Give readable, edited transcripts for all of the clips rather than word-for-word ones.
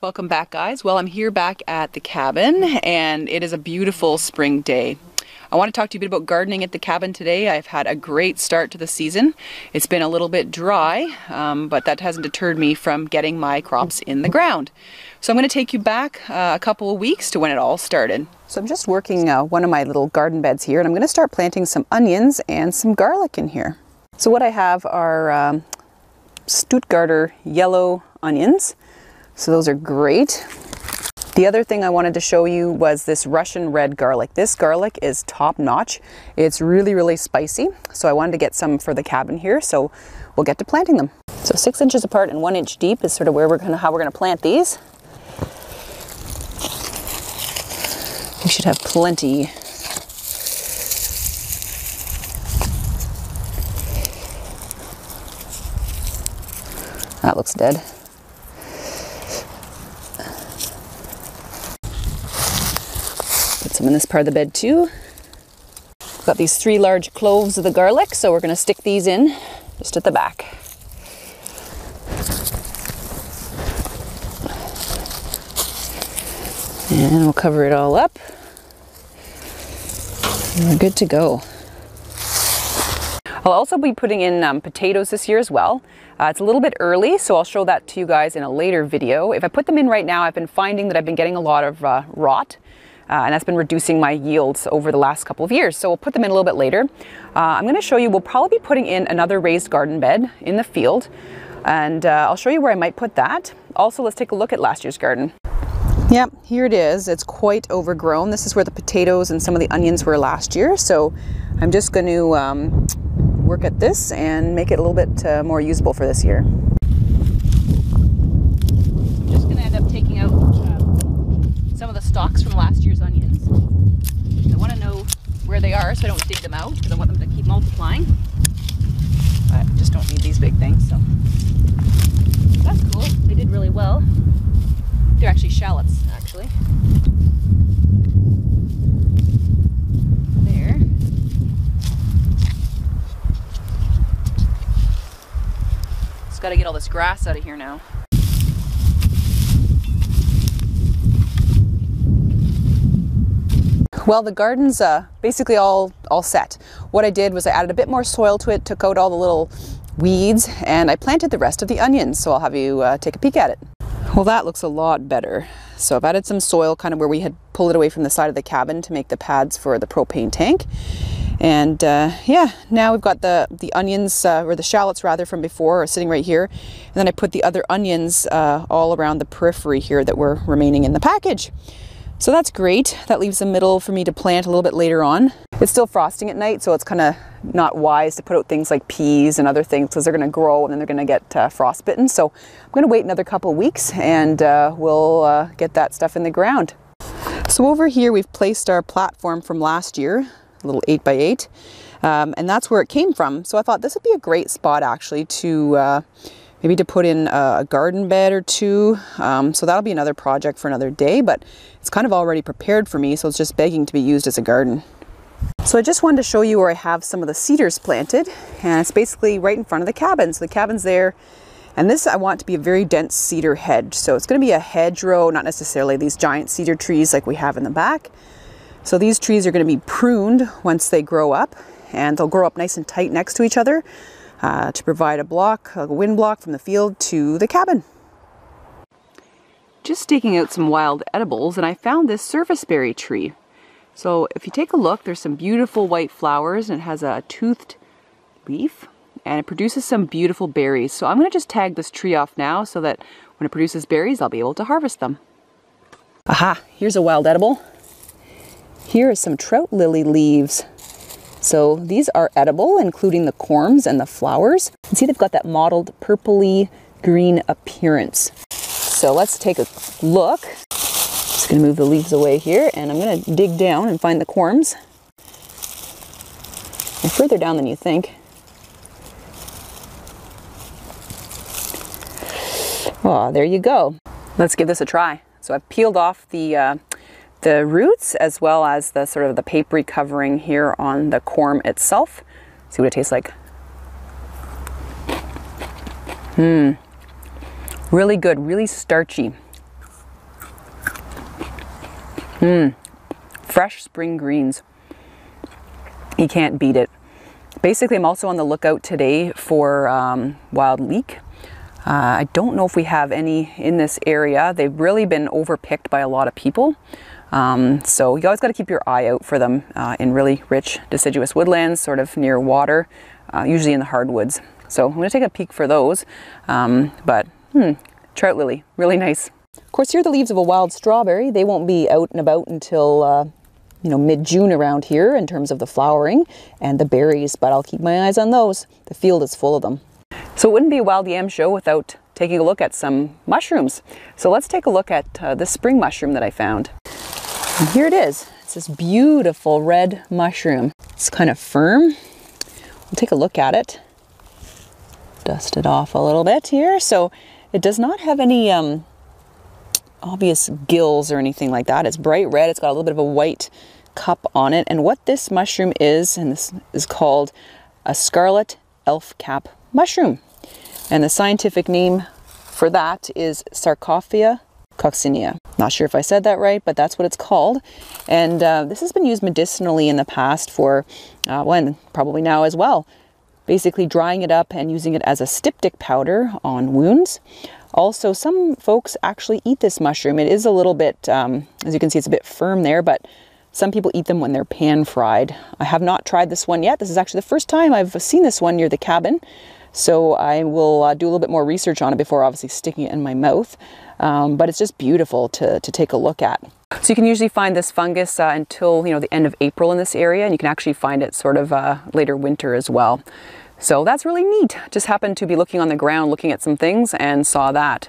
Welcome back, guys. Well, I'm here back at the cabin and it is a beautiful spring day. I want to talk to you a bit about gardening at the cabin today. I've had a great start to the season. It's been a little bit dry, but that hasn't deterred me from getting my crops in the ground. So I'm going to take you back a couple of weeks to when it all started. So I'm just working one of my little garden beds here, and I'm going to start planting some onions and some garlic in here. So what I have are Stuttgarter yellow onions. So those are great. The other thing I wanted to show you was this Russian red garlic. This garlic is top notch. It's really, really spicy. So I wanted to get some for the cabin here. So we'll get to planting them. So 6 inches apart and 1 inch deep is sort of how we're gonna plant these. We should have plenty. That looks dead. Put some in this part of the bed too. We've got these 3 large cloves of the garlic, so we're going to stick these in just at the back. And we'll cover it all up. And we're good to go. I'll also be putting in potatoes this year as well. It's a little bit early, so I'll show that to you guys in a later video. If I put them in right now, I've been finding that I've been getting a lot of rot. And that's been reducing my yields over the last couple of years. So we'll put them in a little bit later. I'm going to show you, we'll probably be putting in another raised garden bed in the field. And I'll show you where I might put that. Also, let's take a look at last year's garden. Yep, here it is. It's quite overgrown. This is where the potatoes and some of the onions were last year. So I'm just going to work at this and make it a little bit more usable for this year. I'm just going to end up taking out some of the stalks from last year's onions. I want to know where they are so I don't dig them out because I want them to keep multiplying. But I just don't need these big things, so that's cool. They did really well. They're actually shallots, actually. There. Just got to get all this grass out of here now. Well, the garden's basically all set. What I did was I added a bit more soil to it, took out all the little weeds, and I planted the rest of the onions. So I'll have you take a peek at it. Well, that looks a lot better. So I've added some soil kind of where we had pulled it away from the side of the cabin to make the pads for the propane tank. And yeah, now we've got the onions, or the shallots rather, from before are sitting right here. And then I put the other onions all around the periphery here that were remaining in the package. So that's great. That leaves the middle for me to plant a little bit later on. It's still frosting at night, so it's kind of not wise to put out things like peas and other things because they're going to grow and then they're going to get frostbitten. So I'm going to wait another couple of weeks and we'll get that stuff in the ground. So over here we've placed our platform from last year, a little 8x8, and that's where it came from. So I thought this would be a great spot actually to maybe to put in a garden bed or two. So that'll be another project for another day, but it's kind of already prepared for me, so it's just begging to be used as a garden. So I just wanted to show you where I have some of the cedars planted, and it's basically right in front of the cabin. So the cabin's there, and this I want to be a very dense cedar hedge. So it's going to be a hedgerow, not necessarily these giant cedar trees like we have in the back. So these trees are going to be pruned once they grow up, and they'll grow up nice and tight next to each other. To provide a block, a wind block from the field to the cabin. Just staking out some wild edibles, and I found this serviceberry tree. So if you take a look, there's some beautiful white flowers, and it has a toothed leaf, and it produces some beautiful berries. So I'm going to just tag this tree off now so that when it produces berries, I'll be able to harvest them. Aha, here's a wild edible. Here are some trout lily leaves. So these are edible, including the corms and the flowers. You can see they've got that mottled purpley green appearance. So let's take a look. Just gonna move the leaves away here, and I'm gonna dig down and find the corms. They're further down than you think. Oh, there you go. Let's give this a try. So I've peeled off the roots as well as the sort of the papery covering here on the corm itself. See what it tastes like. Really good, really starchy. Fresh spring greens. You can't beat it. Basically, I'm also on the lookout today for wild leek. I don't know if we have any in this area. They've really been overpicked by a lot of people. So you always got to keep your eye out for them in really rich deciduous woodlands, sort of near water, usually in the hardwoods. So I'm going to take a peek for those. Trout lily, really nice. Of course, here are the leaves of a wild strawberry. They won't be out and about until mid-June around here in terms of the flowering and the berries, but I'll keep my eyes on those. The field is full of them. So it wouldn't be a Wild Yam show without taking a look at some mushrooms. So let's take a look at this spring mushroom that I found. And here it is. It's this beautiful red mushroom. It's kind of firm. We'll take a look at it. Dust it off a little bit here. So it does not have any obvious gills or anything like that. It's bright red. It's got a little bit of a white cup on it. And what this mushroom is, and this is called a scarlet elf cap mushroom. And the scientific name for that is Sarcophia coccinea. Not sure if I said that right, but that's what it's called. And this has been used medicinally in the past for, and probably now as well. Basically drying it up and using it as a styptic powder on wounds. Also, some folks actually eat this mushroom. It is a little bit, as you can see, it's a bit firm there, but some people eat them when they're pan fried. I have not tried this one yet. This is actually the first time I've seen this one near the cabin. So I will do a little bit more research on it before obviously sticking it in my mouth. But it's just beautiful to take a look at. So you can usually find this fungus until the end of April in this area, and you can actually find it sort of later winter as well. So that's really neat. Just happened to be looking on the ground, looking at some things, and saw that.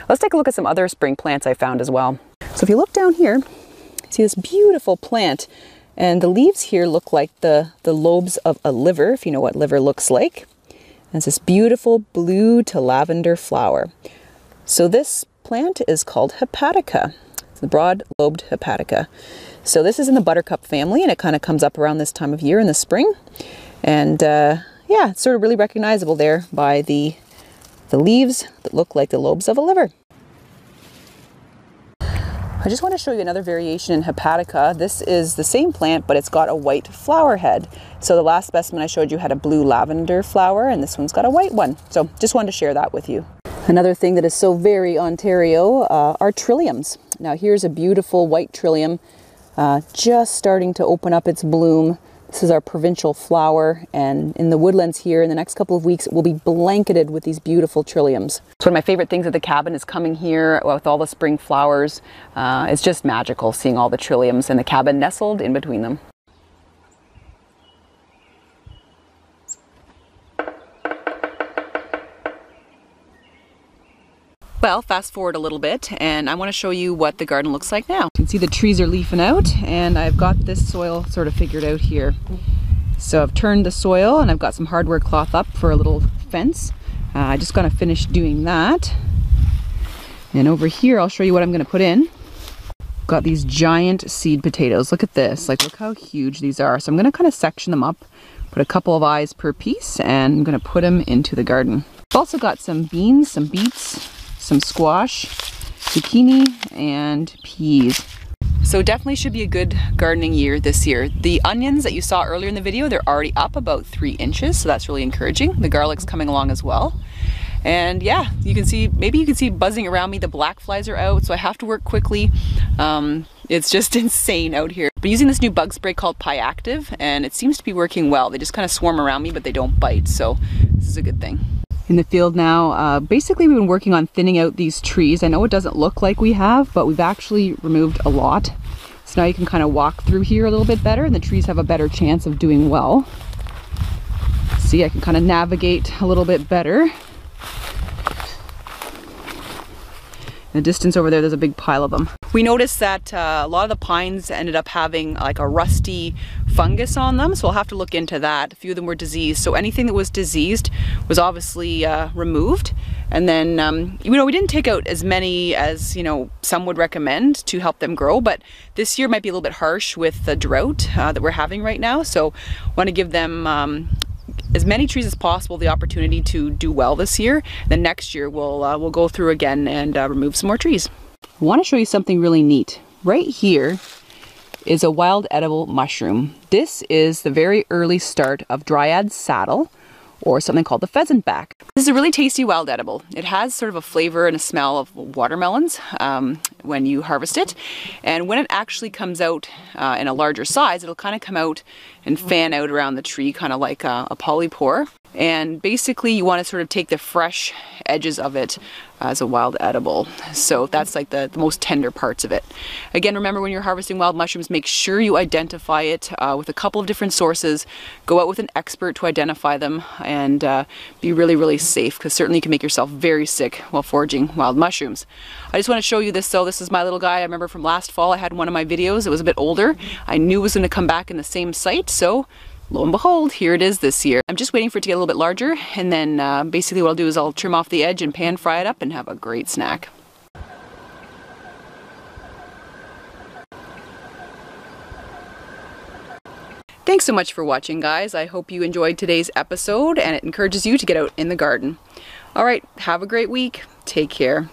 Let's take a look at some other spring plants I found as well. So if you look down here, you see this beautiful plant, and the leaves here look like the lobes of a liver, if you know what liver looks like. And it's this beautiful blue to lavender flower. So this plant is called hepatica. It's the broad-lobed hepatica. So this is in the buttercup family, and it kind of comes up around this time of year in the spring. And yeah, it's sort of really recognizable there by the leaves that look like the lobes of a liver. I just want to show you another variation in hepatica. This is the same plant, but it's got a white flower head. So the last specimen I showed you had a blue lavender flower, and this one's got a white one. So just wanted to share that with you. Another thing that is so very Ontario are trilliums. Now here's a beautiful white trillium just starting to open up its bloom. This is our provincial flower, and in the woodlands here in the next couple of weeks it will be blanketed with these beautiful trilliums. So one of my favorite things at the cabin is coming here with all the spring flowers. It's just magical seeing all the trilliums and the cabin nestled in between them. Well, fast forward a little bit, and I want to show you what the garden looks like now. You can see the trees are leafing out, and I've got this soil sort of figured out here. So I've turned the soil, and I've got some hardware cloth up for a little fence. I just got to finish doing that. And over here, I'll show you what I'm going to put in. Got these giant seed potatoes. Look at this. Like, look how huge these are. So I'm going to kind of section them up, put a couple of eyes per piece, and I'm going to put them into the garden. I've also got some beans, some beets, some squash, zucchini, and peas. So definitely should be a good gardening year this year. The onions that you saw earlier in the video, they're already up about 3 inches, so that's really encouraging. The garlic's coming along as well. And yeah, you can see, maybe you can see buzzing around me, the black flies are out, so I have to work quickly. It's just insane out here. But using this new bug spray called Pi Active, and it seems to be working well. They just kind of swarm around me, but they don't bite, so this is a good thing. In the field now, basically we've been working on thinning out these trees. I know it doesn't look like we have, but we've actually removed a lot. So now you can kind of walk through here a little bit better, and the trees have a better chance of doing well. See, I can kind of navigate a little bit better. In the distance over there, there's a big pile of them. We noticed that a lot of the pines ended up having like a rusty fungus on them, so we'll have to look into that. A few of them were diseased, so anything that was diseased was obviously removed. And then, we didn't take out as many as, some would recommend to help them grow, but this year might be a little bit harsh with the drought that we're having right now, so I want to give them as many trees as possible the opportunity to do well this year. Then next year we'll go through again and remove some more trees. I want to show you something really neat. right here is a wild edible mushroom. This is the very early start of Dryads Saddle, or something called the pheasant back. This is a really tasty wild edible. It has sort of a flavor and a smell of watermelons when you harvest it. And when it actually comes out in a larger size, it'll kind of come out and fan out around the tree, kind of like a polypore. And basically you want to sort of take the fresh edges of it as a wild edible. So that's like the most tender parts of it. Again, remember when you're harvesting wild mushrooms, make sure you identify it with a couple of different sources. Go out with an expert to identify them and be really, really safe, because certainly you can make yourself very sick while foraging wild mushrooms. I just want to show you this though. This is my little guy. I remember from last fall I had one of my videos. It was a bit older. I knew it was going to come back in the same site, so lo and behold, here it is this year. I'm just waiting for it to get a little bit larger, and then basically what I'll do is I'll trim off the edge and pan fry it up and have a great snack. Thanks so much for watching, guys. I hope you enjoyed today's episode and it encourages you to get out in the garden. All right, have a great week. Take care.